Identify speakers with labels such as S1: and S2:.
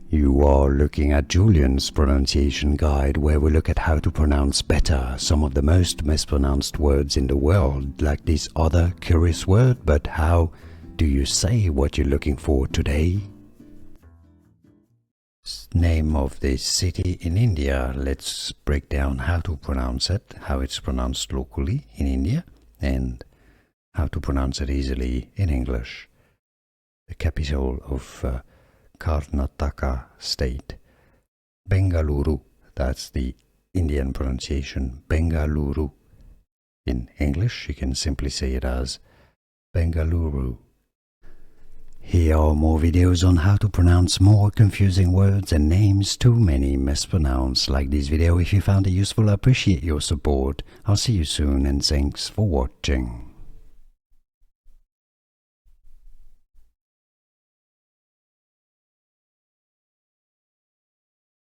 S1: You are looking at Julian's pronunciation guide, where we look at how to pronounce better some of the most mispronounced words in the world, like this other curious word. But how do you say what you're looking for today? Name of this city in India. Let's break down how to pronounce it, how it's pronounced locally in India, and how to pronounce it easily in English. The capital of Karnataka state, Bengaluru. That's the Indian pronunciation, Bengaluru. In English, you can simply say it as Bengaluru. Here are more videos on how to pronounce more confusing words and names too many mispronounced. Like this video if you found it useful. I appreciate your support. I'll see you soon and thanks for watching.